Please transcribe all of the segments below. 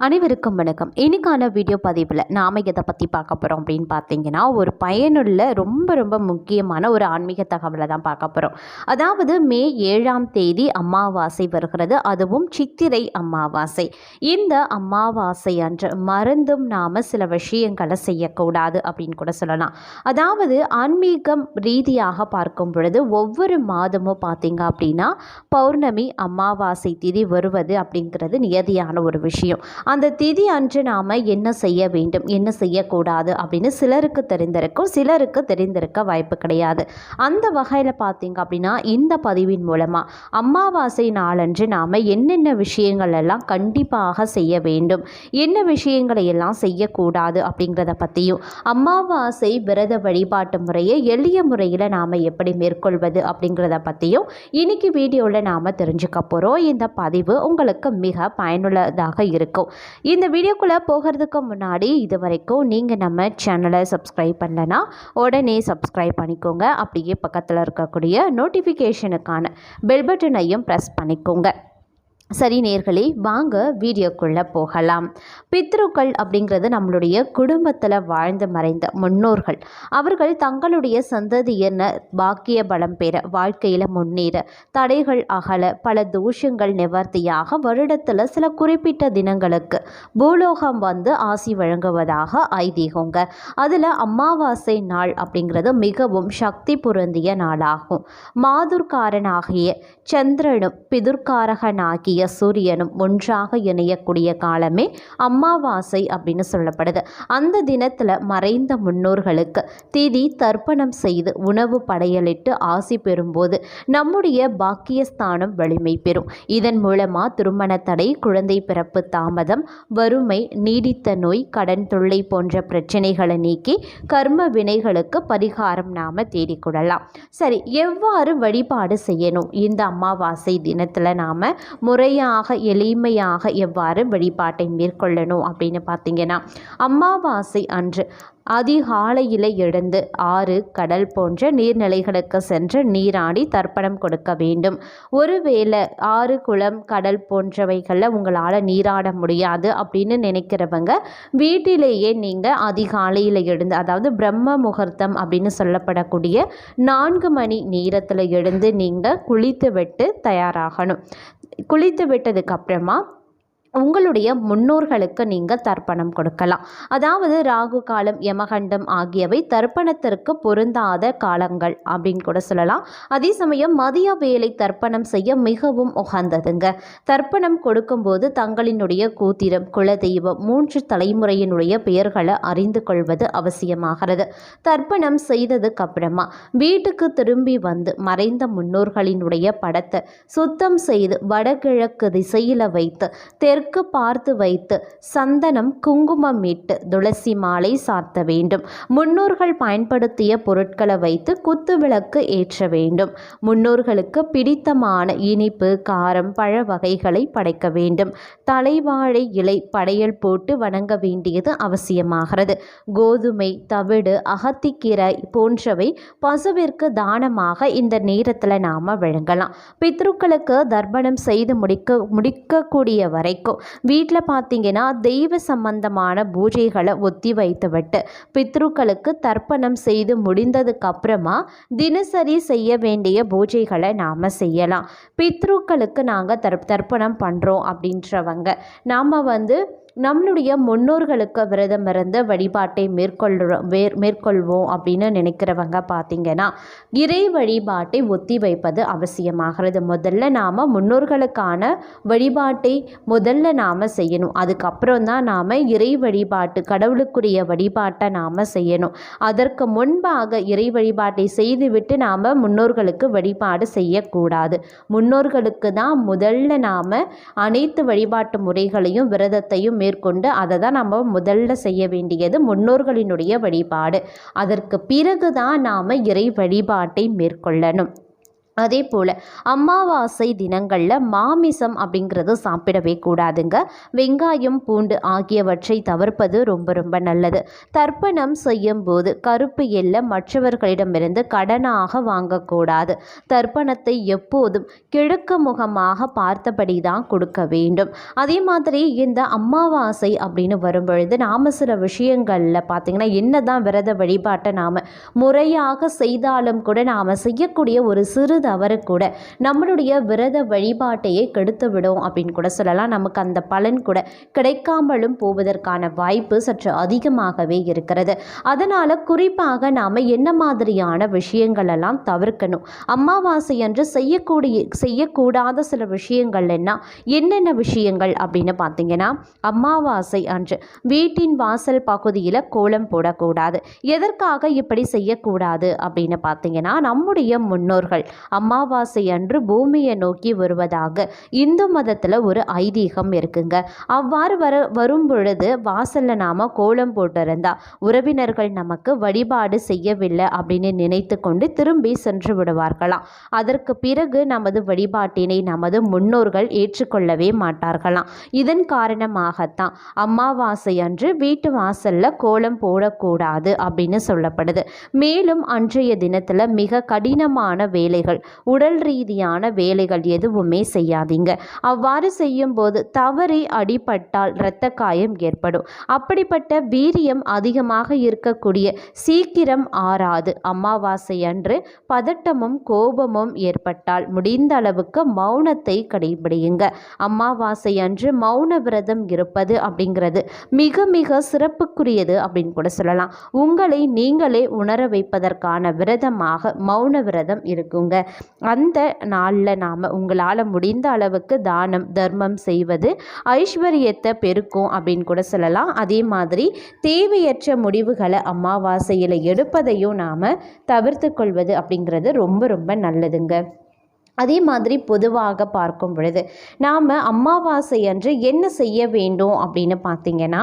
அனைவருக்கும் வணக்கம். இன்னைக்கான வீடியோ பதிவில் நாம் எதை பற்றி பார்க்க போகிறோம் அப்படின்னு பார்த்தீங்கன்னா, ஒரு பயனுள்ள ரொம்ப முக்கியமான ஒரு ஆன்மீக தகவலை தான் பார்க்க போகிறோம். அதாவது மே 7ஆம் தேதி அமாவாசை வருகிறது, அதுவும் சித்திரை அமாவாசை. இந்த அமாவாசை அன்று மறந்தும் நாம் சில விஷயங்களை செய்யக்கூடாது அப்படின்னு கூட சொல்லலாம். அதாவது ஆன்மீகம் ரீதியாக பார்க்கும் பொழுது ஒவ்வொரு மாதமும் பார்த்தீங்க அப்படின்னா பௌர்ணமி அமாவாசை திதி வருவது அப்படிங்கிறது நியதியான ஒரு விஷயம். அந்த திதி அன்று நாம் என்ன செய்ய வேண்டும், என்ன செய்யக்கூடாது அப்படின்னு சிலருக்கு தெரிந்திருக்கும், சிலருக்கு தெரிந்திருக்க வாய்ப்பு கிடையாது. அந்த வகையில் பார்த்தீங்க அப்படின்னா இந்த பதிவின் மூலமாக அமாவாசை நாளன்று நாம் என்னென்ன விஷயங்கள் எல்லாம் கண்டிப்பாக செய்ய வேண்டும், என்ன விஷயங்களை எல்லாம் செய்யக்கூடாது அப்படிங்கிறத பற்றியும், அமாவாசை விரத வழிபாட்டு முறையை எளிய முறையில் நாம் எப்படி மேற்கொள்வது அப்படிங்கிறத பற்றியும் இன்னைக்கு வீடியோவில் நாம் தெரிஞ்சுக்க போகிறோம். இந்த பதிவு உங்களுக்கு மிக பயனுள்ளதாக இருக்கும். இந்த வீடியோக்குள்ளே போகிறதுக்கு முன்னாடி இது வரைக்கும் நீங்கள் நம்ம சேனலை சப்ஸ்கிரைப் பண்ணலன்னா உடனே சப்ஸ்கிரைப் பண்ணிக்கோங்க. அப்படியே பக்கத்தில் இருக்கக்கூடிய நோட்டிஃபிகேஷனுக்கான பெல் பட்டனையும் ப்ரெஸ் பண்ணிக்கோங்க. சரி நேயர்களே, வாங்க வீடியோக்குள்ளே போகலாம். பித்ருக்கள் அப்படிங்கிறது நம்மளுடைய குடும்பத்தில் வாழ்ந்து மறைந்த முன்னோர்கள். அவர்கள் தங்களுடைய சந்ததியினர் பாக்கிய பலம் பெற, வாழ்க்கையில் முன்னேற, தடைகள் அகல, பல தோஷங்கள் நிவர்த்தியாக வருடத்தில் சில குறிப்பிட்ட தினங்களுக்கு பூலோகம் வந்து ஆசி வழங்குவதாக ஐதீகங்க. அதில் அமாவாசை நாள் அப்படிங்கிறது மிகவும் சக்தி பொருந்திய நாளாகும். மாதுர்காரனாகிய சந்திரனும் பிதுர்காரகனாகிய சூரியனும் ஒன்றாக இணையக்கூடிய காலமே அமாவாசை அப்படின்னு சொல்லப்படுது. அந்த தினத்தில் மறைந்த முன்னோர்களுக்கு திதி தர்ப்பணம் செய்து உணவு படையலிட்டு ஆசி பெறும்போது நம்முடைய பாக்கியஸ்தானம் வலிமை பெறும். இதன் மூலமாக திருமண தடை, குழந்தை பிறப்பு தாமதம், வறுமை, நீடித்த நோய், கடன் தொல்லை போன்ற பிரச்சனைகளை நீக்கி கர்ம வினைகளுக்கு பரிகாரம் நாம் தேடிக்கொள்ளலாம். சரி, எவ்வாறு வழிபாடு செய்யணும்? இந்த அமாவாசை தினத்தில் நாம் முறையாக எளிமையாக எவ்வாறு வழிபாட்டை மேற்கொள்ளணும் அப்படின்னு பார்த்தீங்கன்னா, அமாவாசை அன்று அதிகாலையில் எழுந்து ஆறு, கடல் போன்ற நீர்நிலைகளுக்கு சென்று நீராடி தர்ப்பணம் கொடுக்க வேண்டும். ஒருவேளை ஆறு, குளம், கடல் போன்றவைகளில் உங்களால் நீராட முடியாது அப்படின்னு நினைக்கிறவங்க வீட்டிலேயே நீங்கள் அதிகாலையில் எழுந்து, அதாவது பிரம்ம முகூர்த்தம் அப்படின்னு சொல்லப்படக்கூடிய 4 மணி நேரத்தில் எழுந்து நீங்கள் குளித்து விட்டு தயாராகணும். குளித்து விட்டதுக்கு அப்புறமா உங்களுடைய முன்னோர்களுக்கு நீங்கள் தர்ப்பணம் கொடுக்கலாம். அதாவது ராகு காலம், யமகண்டம் ஆகியவை தர்ப்பணத்திற்கு பொருந்தாத காலங்கள் அப்படின்னு கூட சொல்லலாம். அதே சமயம் மதிய வேலை தர்ப்பணம் செய்ய மிகவும் உகந்ததுங்க. தர்ப்பணம் கொடுக்கும்போது தங்களினுடைய கூத்திரம், குலதெய்வம், 3 தலைமுறையினுடைய பெயர்களை அறிந்து கொள்வது அவசியமாகிறது. தர்ப்பணம் செய்ததுக்கு அப்புறமா வீட்டுக்கு திரும்பி வந்து மறைந்த முன்னோர்களினுடைய படத்தை சுத்தம் செய்து வடகிழக்கு திசையில் வைத்து தெற்கு பார்த்து வைத்து சந்தனம், குங்குமம் இட்டு துளசி மாலை சாத்த வேண்டும். முன்னோர்கள் பயன்படுத்திய பொருட்களை வைத்து குத்து விளக்கு ஏற்ற வேண்டும். முன்னோர்களுக்கு பிடித்தமான இனிப்பு, காரம், பழ வகைகளை படைக்க வேண்டும். தலைவாழை இலை படையல் போட்டு வணங்க வேண்டியது அவசியமாகிறது. கோதுமை, தவிடு, அகத்திக்கீரை போன்றவை பசுவிற்கு தானமாக இந்த நேரத்தில் நாம் வழங்கலாம். பித்ருக்களுக்கு தர்ப்பணம் செய்து முடிக்கக்கூடிய வரைக்கும் வீட்டில் பார்த்தீங்கன்னா தெய்வ சம்பந்தமான பூஜைகளை ஒத்தி வைத்துவிட்டு பித்ருக்களுக்கு தர்ப்பணம் செய்து முடிந்ததுக்கு அப்புறமா தினசரி செய்ய வேண்டிய பூஜைகளை நாம் செய்யலாம். பித்ருக்களுக்கு நாங்கள் தர்ப்பணம் பண்ணுறோம் அப்படின்றவங்க நாம் நம்மளுடைய முன்னோர்களுக்கு விரதம் இருந்து வழிபாட்டை மேற்கொள்வோம் அப்படின்னு நினைக்கிறவங்க பார்த்தீங்கன்னா இறை வழிபாட்டை ஒத்தி வைப்பது அவசியமாகிறது. முதல்ல நாம் முன்னோர்களுக்கான வழிபாட்டை நாம் செய்யணும். அதுக்கப்புறம் தான் நாம் இறை வழிபாட்டு, கடவுளுக்குரிய வழிபாட்டை நாம் செய்யணும். அதற்கு முன்பாக இறை வழிபாட்டை செய்துவிட்டு நாம் முன்னோர்களுக்கு வழிபாடு செய்யக்கூடாது. முன்னோர்களுக்கு தான் முதல்ல நாம் அனைத்து வழிபாட்டு முறைகளையும் விரதத்தையும் மேற்கொண்டு அதை தான் நம்ம முதல்ல செய்ய வேண்டியது முன்னோர்களினுடைய வழிபாடு. அதற்கு பிறகு தான் நாம் இறை வழிபாட்டை மேற்கொள்ளணும். அதே போல் அமாவாசை தினங்களில் மாமிசம் அப்படிங்கிறது சாப்பிடவே கூடாதுங்க. வெங்காயம், பூண்டு ஆகியவற்றை தவிர்ப்பது ரொம்ப ரொம்ப நல்லது. தர்ப்பணம் செய்யும் போது கருப்பு எள்ளை மற்றவர்களிடமிருந்து கடனாக வாங்கக்கூடாது. தர்ப்பணத்தை எப்போதும் கிழக்கு முகமாக பார்த்தபடி தான் கொடுக்க வேண்டும். அதே மாதிரி இந்த அமாவாசை அப்படின்னு வரும்பொழுது நாம் சில விஷயங்களில் பார்த்திங்கன்னா என்ன தான் விரத வழிபாட்டை நாம் முறையாக செய்தாலும் கூட நாம் செய்யக்கூடிய ஒரு சிறு தவறு கூட நம்மளுடைய விரத வழிபாட்டையே கெடுத்து விடும் அப்படின்னு கூட சொல்லலாம். நமக்கு அந்த பலன் கூட கிடைக்காமலும் போவதற்கான வாய்ப்பு சற்று அதிகமாகவே இருக்கிறது. அதனால் குறிப்பாக நாம் என்ன மாதிரியான விஷயங்கள் எல்லாம் தவிர்க்கணும், அமாவாசை அன்று செய்யக்கூடாத சில விஷயங்கள் என்னென்ன விஷயங்கள் அப்படின்னு பார்த்தீங்கன்னா, அமாவாசை அன்று வீட்டின் வாசல் பகுதியில் கோலம் போடக்கூடாது. எதற்காக இப்படி செய்யக்கூடாது அப்படின்னு பார்த்தீங்கன்னா, நம்முடைய முன்னோர்கள் அமாவாசை அன்று பூமியை நோக்கி வருவதாக இந்து மதத்தில் ஒரு ஐதீகம் இருக்குங்க. அவ்வாறு வரும் பொழுது வாசலில் நாம் கோலம் போட்டிருந்தா உறவினர்கள் நமக்கு வழிபாடு செய்யவில்லை அப்படின்னு நினைத்து கொண்டு திரும்பி சென்று விடுவார்களாம். அதற்கு பிறகு நமது வழிபாட்டினை நமது முன்னோர்கள் ஏற்றுக்கொள்ளவே மாட்டார்களாம். இதன் காரணமாகத்தான் அமாவாசை அன்று வீட்டு வாசலில் கோலம் போடக்கூடாது அப்படின்னு சொல்லப்படுது. மேலும் அன்றைய தினத்தில் மிக கடினமான வேலைகள், உடல் ரீதியான வேலைகள் எதுவுமே செய்யாதீங்க. அவ்வாறு செய்யும்போது தவறி அடிபட்டால் இரத்த காயம் ஏற்படும். அப்படிப்பட்ட வீரியம் அதிகமாக இருக்கக்கூடிய சீக்கிரம் ஆறாது அமாவாசை அன்று பதட்டமும் கோபமும் ஏற்பட்டால் முடிந்த அளவுக்கு மௌனத்தை கடைபிடியுங்க. அமாவாசை அன்று மௌன விரதம் இருப்பது அப்படிங்கிறது மிக மிக சிறப்புக்குரியது அப்படின்னு கூட சொல்லலாம். உங்களை நீங்களே உணர வைப்பதற்கான விரதமாக மௌன விரதம் இருக்குங்க. அந்த நாளில் நாம் உங்களால் முடிந்த அளவுக்கு தானம் தர்மம் செய்வது ஐஸ்வர்யத்தை பெருக்கும் அப்படின்னு கூட சொல்லலாம். அதே மாதிரி தேவையற்ற முடிவுகளை அமாவாசையில் எடுப்பதையும் நாம் தவிர்த்து கொள்வது அப்படிங்கிறது ரொம்ப ரொம்ப நல்லதுங்க. அதே மாதிரி பொதுவாக பார்க்கும் பொழுது நாம் அமாவாசை அன்று என்ன செய்ய வேண்டும் அப்படின்னு பார்த்தீங்கன்னா,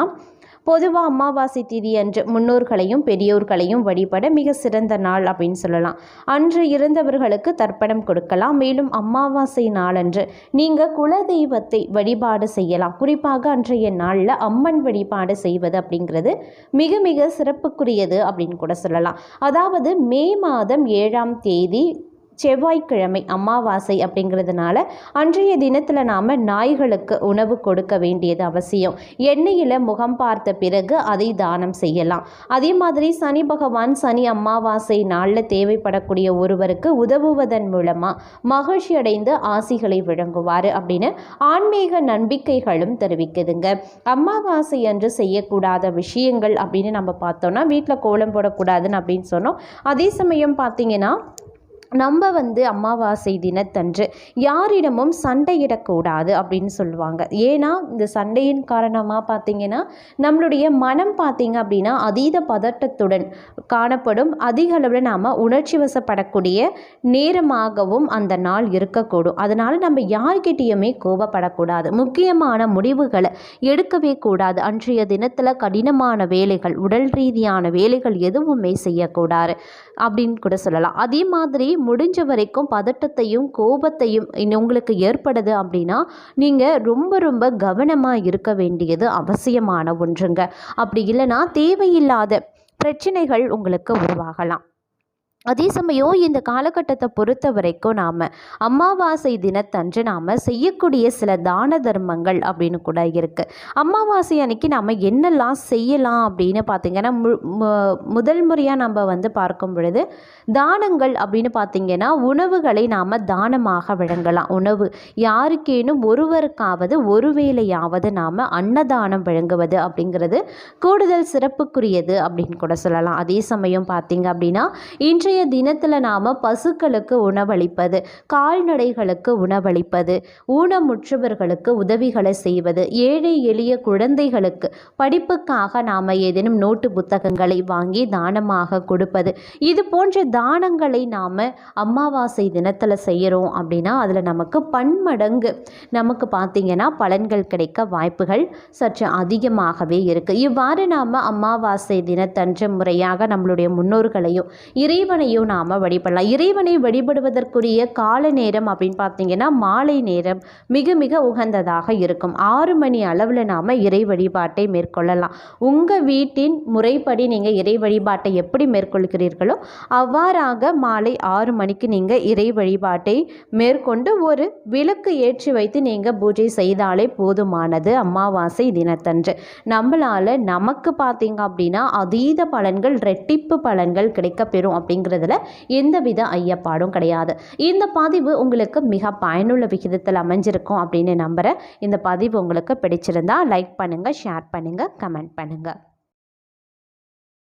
பொதுவாக அமாவாசை திதி அன்று முன்னோர்களையும் பெரியோர்களையும் வழிபட மிக சிறந்த நாள் அப்படின்னு சொல்லலாம். அன்று இருந்தவர்களுக்கு தர்ப்பணம் கொடுக்கலாம். மேலும் அமாவாசை நாளன்று நீங்கள் குலதெய்வத்தை வழிபாடு செய்யலாம். குறிப்பாக அன்றைய நாளில் அம்மன் வழிபாடு செய்வது அப்படிங்கிறது மிக மிக சிறப்புக்குரியது அப்படின்னு கூட சொல்லலாம். அதாவது மே மாதம் 7ஆம் தேதி செவ்வாய்க்கிழமை அமாவாசை அப்படிங்கிறதுனால அன்றைய தினத்தில் நாம் நாய்களுக்கு உணவு கொடுக்க வேண்டியது அவசியம். எண்ணெயில் முகம் பார்த்த பிறகு அதை தானம் செய்யலாம். அதே மாதிரி சனி பகவான் சனி அமாவாசை நாளில் தேவைப்படக்கூடிய ஒருவருக்கு உதவுவதன் மூலமாக மகிழ்ச்சி அடைந்து ஆசிகளை வழங்குவார் அப்படின்னு ஆன்மீக நம்பிக்கைகளும் தெரிவிக்குதுங்க. அமாவாசை அன்று செய்யக்கூடாத விஷயங்கள் அப்படின்னு நம்ம பார்த்தோம்னா, வீட்டில் கோலம் போடக்கூடாதுன்னு அப்படின்னு சொன்னோம். அதே சமயம் பார்த்தீங்கன்னா, நம்ம அமாவாசை தினத்தன்று யாரிடமும் சண்டையிடக்கூடாது அப்படின்னு சொல்லுவாங்க. ஏன்னா இந்த சண்டையின் காரணமாக பார்த்திங்கன்னா நம்மளுடைய மனம் பார்த்திங்க அப்படின்னா அதீத பதட்டத்துடன் காணப்படும். அதிக அளவில் நாம் உணர்ச்சி வசப்படக்கூடிய நேரமாகவும் அந்த நாள் இருக்கக்கூடும். அதனால் நம்ம யார்கிட்டையுமே கோபப்படக்கூடாது. முக்கியமான முடிவுகளை எடுக்கவே கூடாது. அன்றைய தினத்தில் கடினமான வேலைகள், உடல் ரீதியான வேலைகள் எதுவுமே செய்யக்கூடாது அப்படின்னு கூட சொல்லலாம். அதே மாதிரி முடிஞ்ச வரைக்கும் பதட்டத்தையும் கோபத்தையும் உங்களுக்கு ஏற்படுது அப்படின்னா நீங்கள் ரொம்ப ரொம்ப கவனமாக இருக்க வேண்டியது அவசியமான ஒன்றுங்க. அப்படி இல்லைன்னா தேவையில்லாத பிரச்சனைகள் உங்களுக்கு உருவாகலாம். அதே சமயம் இந்த காலகட்டத்தை பொறுத்த வரைக்கும் நாம் அமாவாசை தினத்தன்று நாம் செய்யக்கூடிய சில தான தர்மங்கள் அப்படின்னு கூட இருக்குது. அமாவாசை அன்னைக்கு நாம் என்னெல்லாம் செய்யலாம் அப்படின்னு பார்த்திங்கன்னா, முதல் முறையாக நம்ம பார்க்கும் பொழுது தானங்கள் அப்படின்னு பார்த்திங்கன்னா உணவுகளை நாம் தானமாக வழங்கலாம். உணவு யாருக்கேனும் ஒருவருக்காவது ஒரு வேளையாவது நாம் அன்னதானம் வழங்குவது அப்படிங்கிறது கூடுதல் சிறப்புக்குரியது அப்படின்னு கூட சொல்லலாம். அதே சமயம் பார்த்திங்க அப்படின்னா இன்றைய தினத்தில் நாம் பசுக்களுக்கு உணவளிப்பது, கால்நடைகளுக்கு உணவளிப்பது, ஊனமுற்றவர்களுக்கு உதவிகளை செய்வது, ஏழை எளிய குழந்தைகளுக்கு படிப்புக்காக நாம் ஏதேனும் நோட்டு புத்தகங்களை வாங்கி தானமாக கொடுப்பது, இது போன்ற தானங்களை நாம் அமாவாசை தினத்தில் செய்கிறோம் அப்படின்னா அதில் நமக்கு பன்மடங்கு நமக்கு பார்த்திங்கன்னா பலன்கள் கிடைக்க வாய்ப்புகள் சற்று அதிகமாகவே இருக்குது. இவ்வாறு நாம் அமாவாசை தினத்தன்று முறையாக நம்மளுடைய முன்னோர்களையும் இறைவன் இறைவனையும் நாம் வழிபடலாம். இறைவனை வழிபடுவதற்குரிய கால நேரம் அப்படின்னு பார்த்தீங்கன்னா மாலை நேரம் மிக மிக உகந்ததாக இருக்கும். 6 மணி அளவில் நாம் இறை வழிபாட்டை மேற்கொள்ளலாம். உங்கள் வீட்டின் முறைப்படி நீங்கள் இறை வழிபாட்டை எப்படி மேற்கொள்கிறீர்களோ அவ்வாறாக மாலை 6 மணிக்கு நீங்கள் இறை வழிபாட்டை மேற்கொண்டு ஒரு விளக்கு ஏற்றி வைத்து நீங்கள் பூஜை செய்தாலே போதுமானது. அமாவாசை தினத்தன்று நம்மளால் நமக்கு பார்த்தீங்க அப்படின்னா அதீத பலன்கள், ரெட்டிப்பு பலன்கள் கிடைக்கப்பெறும் அப்படிங்கிறதுல எந்தவித ஐயப்பாடும் கிடையாது. இந்த பதிவு உங்களுக்கு மிக பயனுள்ள விகிதத்தில் அமைஞ்சிருக்கும் அப்படின்னு நம்புகிறேன். இந்த பதிவு உங்களுக்கு பிடிச்சிருந்தா லைக் பண்ணுங்கள், ஷேர் பண்ணுங்கள், கமெண்ட் பண்ணுங்கள்.